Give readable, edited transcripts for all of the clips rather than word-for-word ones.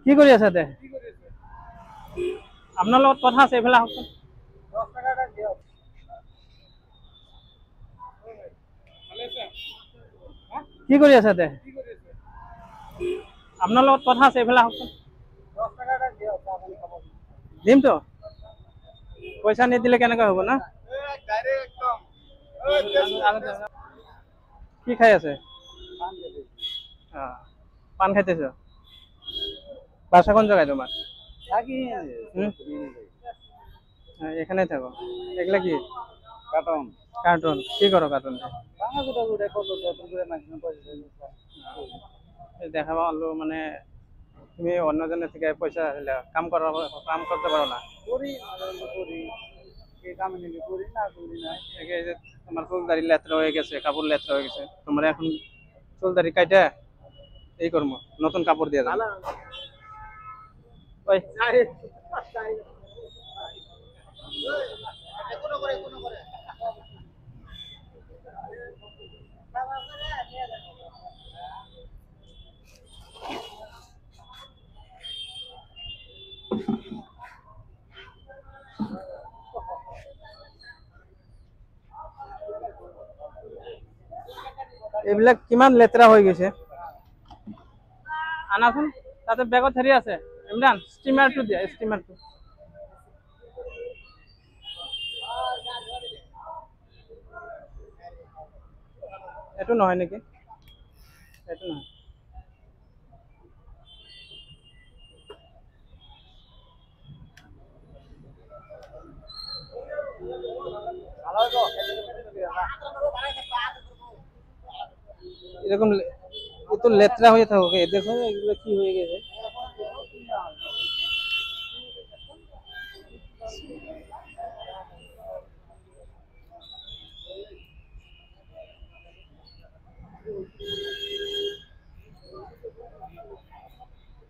কি কৰি আছে তে? আপোনাৰ লগত কথা আছে, এইফালে আহকচোন। কি কৰি আছে তে? আপোনাৰ লগত কথা আছে, এইফালে আহকচোন। দিমতো, পইচা নিদিলে কেনেকৈ হ'ব না? কি খাই আছে? পান খাইতেছ? বাসা কোন জায়গায় তোমার? এখানে থাকো। এগুলা কি? কার্টুন। কার্টুন কি করো কার্টুন? দেখাবা হলো মানে তুমি অন্যজনের থেকে পয়সা কাম করা, কাম করতে পারো না? তোমার চুল দাড়ি লেত্রা হয়ে গেছে, কাপড় লেত্রা হয়ে গেছে, তোমার এখন চুল দাড়ি কাইটা এই করবো, নতুন কাপড় দিয়ে দাও। ওই এইবিলাক কিমান লেতেৰা হৈ গৈছে। আনাচোন, তাতে বেগত হেৰি আছে, ইমৰান ষ্টিমাৰটো দিয়া, ষ্টিমাৰটো। এইটো নহয় নেকি? এইটো নহয়। এরকম তো লেত্রা হয়ে থাকে, দেখো এগুলো কি হয়ে গেছে।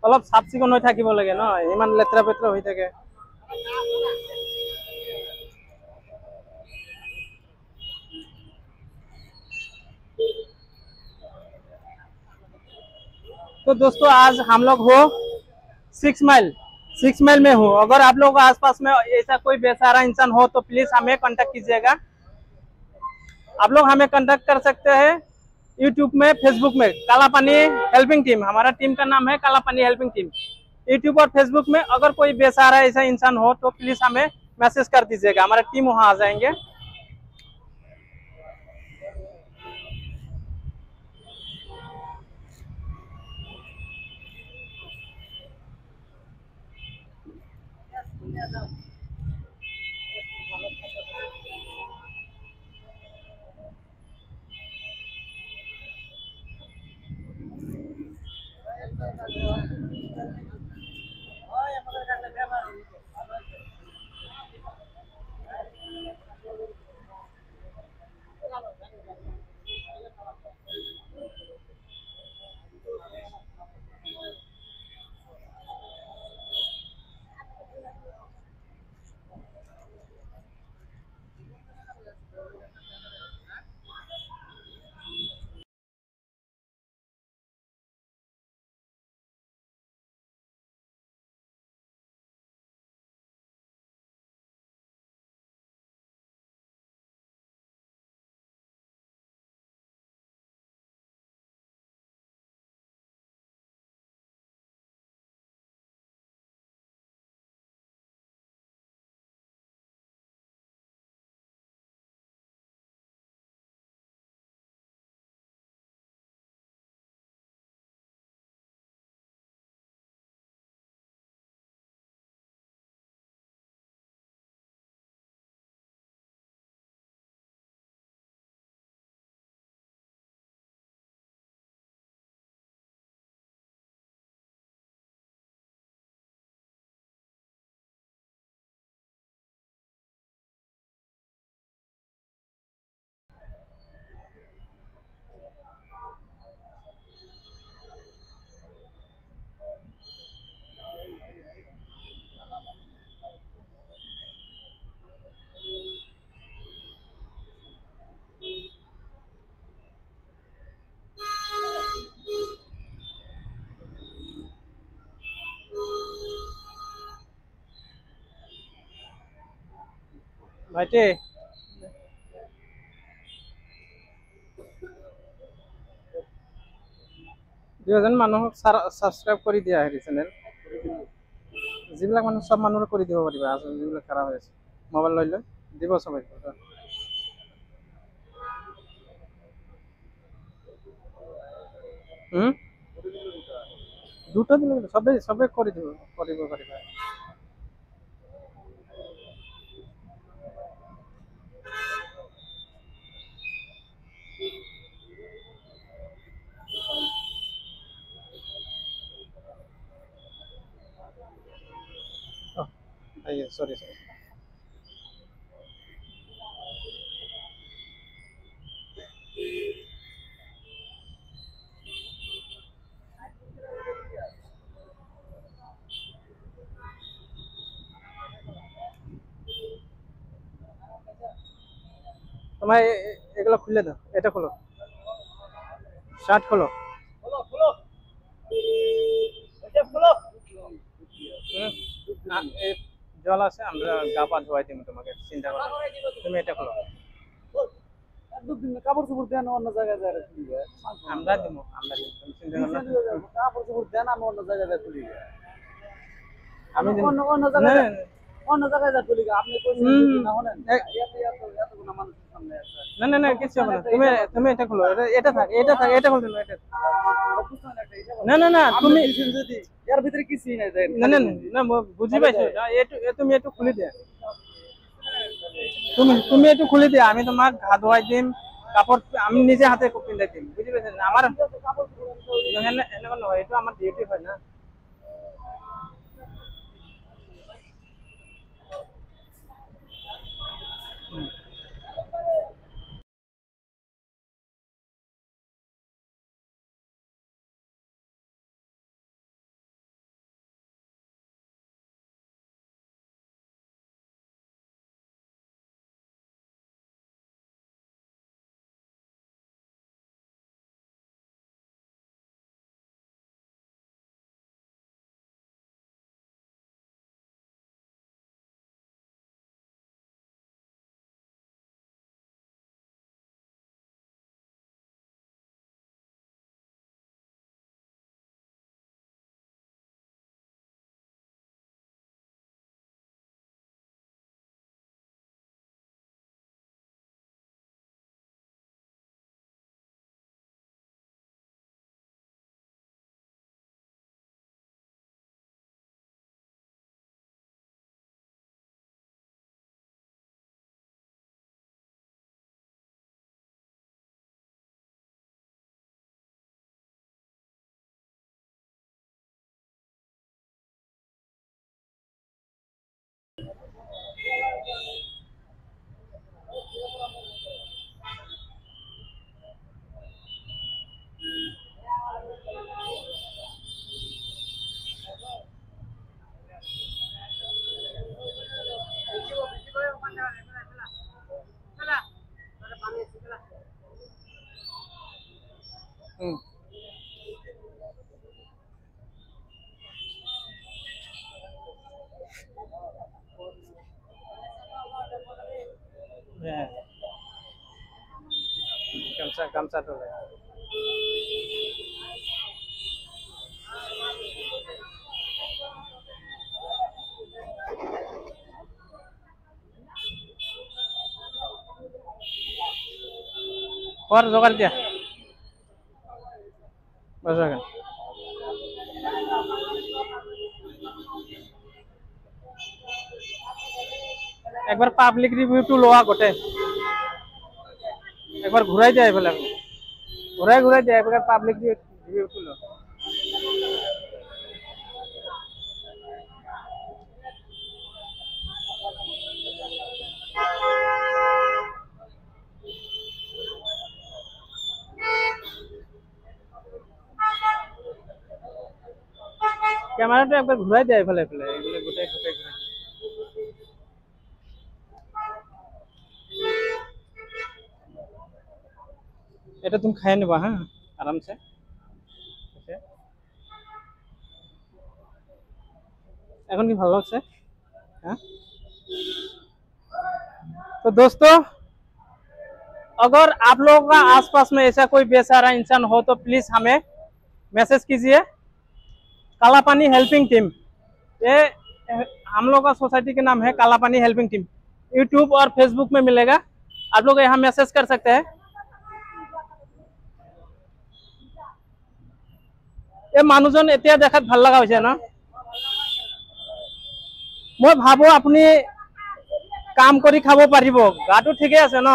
অলপ চাফ চিকুণ হৈ থাকিব লাগে ন, ইমান লেতেৰা পেতেৰা হৈ থাকে। तो दोस्तों आज हम लोग हो 6 माइल, 6 माइल में हूँ। अगर आप लोग आसपास में ऐसा कोई बेसहारा इंसान हो तो प्लीज हमें कांटेक्ट कीजिएगा। आप लोग हमें कांटेक्ट कर सकते हैं यूट्यूब में, फेसबुक में, काला पानी हेल्पिंग टीम, हमारा टीम का नाम है काला पानी हेल्पिंग टीम। यूट्यूब और फेसबुक में अगर कोई बेसहारा ऐसा इंसान हो तो प्लीज हमें मैसेज कर दीजिएगा, हमारा टीम वहां आ जाएंगे। ভাইটি দুজন মানুহক সাবস্ক্রাইব কৰি দিয়া হেৰি চেনেল যিবিলাক মানুহ সব মানুহক কৰি দিব পাৰিবা যিবিলাক খারাপ হৈ আছে মোবাইল লৈ লৈ দিব সবাই দুটো দিলে সবে সবে কৰি দিব কৰিব পাৰিবা সরি সরি তোমার এগুলো খুলে দাও এটা খোলো শার্ট খোলো জল আছে আমরা গা পা ধোয়াই দিব তোমাকে চিন্তা করো তুমি এটা খোলো কাপড় চোপড় দেন অন্য জায়গায় যায় আমরা দিব তুমি চিন্তা করো না কাপড় চোপড় দেন আমি অন্য জায়গায় যায় তুলি আমি অন্য জায়গায় অন্য জায়গায় যায় তুলি আপনি না হলেন এতগুলো মানুষের সামনে না না না কিছু হবে না তুমি তুমি এটা খোলো এটা থাক এটা থাক এটা খোলো এটা না না না তুমি যদি এর ভিতরে কিছুই নাই যায় না না না বুঝি পাইছো তুমি একটু খুলে দিয়া তুমি তুমি একটু খুলে দিয়া আমি তোমাক গা ধোয়াই দিম কাপড় আমি নিজে হাতে পিন্ধাই দিম বুঝি পাইছো আমার এনেকুৱা নহয় এইটো আমাৰ ডিউটি হয় না গামছা গামছাটো লৈ খোৱাৰ যোগাৰ দিয়া বসো এখন একবাৰ পাবলিক ৰিভিউটো লোৱা গোটে একবার ঘুরাই দেয় বলে ঘুরাই দেয় একবার পাবলিক রিভিউটো লো ক্যামেরাটা একবার ঘুরাই দেয় ফেলে এগুলো গোটাই গোটাই ঘুরাই এটা তুমি খাই নেবা হ্যাঁ আরামসে এখন কি ভালো লাগছে হ্যাঁ तो दोस्तों, अगर आप लोगों का आसपास में ऐसा कोई बेसहारा इंसान हो तो प्लीज हमें मैसेज कीजिए। काला पानी हेल्पिंग टीम, ये हम लोग का सोसाइटी के नाम है काला पानी हेल्पिंग टीम। यूट्यूब और फेसबुक में मिलेगा, आप लोग यहाँ मैसेज कर सकते हैं। ये মানুহজন এতিয়া দেখাত ভাল লগা হৈছে না। মই ভাবো আপুনি কাম কৰি খাব পাৰিব, গাটো ঠিকে আছে ন।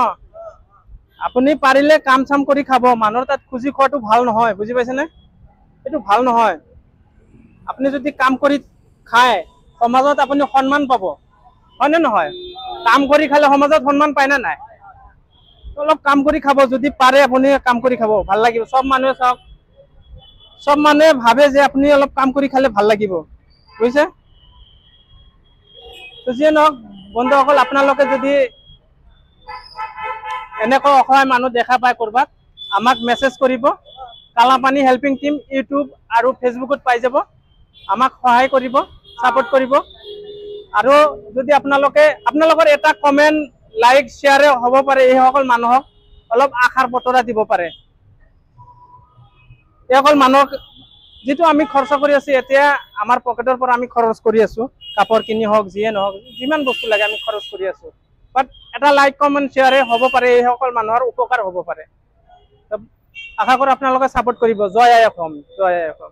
আপুনি পাৰিলে কাম চাম কৰি খাব, মানুহৰ তাত খুজি খোৱাটো ভাল নহয়, বুজি পাইছেনে? এইটো ভাল নহয়। আপুনি যদি কাম কৰি খায় সমাজত আপুনি সন্মান পাব, হয়নে নহয়? কাম কৰি খালে সমাজত সন্মান পায় না নাই? অলপ কাম কৰি খাব, যদি পাৰে আপুনি কাম কৰি খাব, ভাল লাগিব। সব মানুহে চাওক, সব মানুহে ভাবে যে আপুনি অলপ কাম কৰি খালে ভাল লাগিব, বুজিছে? তো যিয়ে নহওক বন্ধুসকল, আপোনালোকে যদি এনেকৈ অসহায় মানুহ দেখা পায় কৰবাত, আমাক মেছেজ কৰিব। কালা পানী হেল্পিং টিম ইউটিউব আৰু ফেচবুকত পাই যাব। আমাক সহায় কৰিব, সাপোৰ্ট কৰিব। আৰু যদি আপোনালোকৰ এটা কমেন্ট, লাইক, শ্বেয়াৰে হ'ব পাৰে, এইসকল মানুহক অলপ আশাৰ বতৰা দিব পাৰে। এইসকল মানুহক যেটো আমি খৰচ কৰি আছো, এতিয়া আমাৰ পকেটৰ পৰা আমি খৰচ কৰি আছো, কাপড় কিনি হওক, যিয়ে নহওক, যিমান বস্তু লাগে আমি খৰচ কৰি আছো। বাট এটা লাইক কমেন্ট শ্বেয়াৰে হ'ব পাৰে, এইসকল মানুহৰ উপকাৰ হ'ব পাৰে। আশা কৰো আপোনালোকে সাপোৰ্ট কৰিব। জয় আই অসম, জয় আই অসম।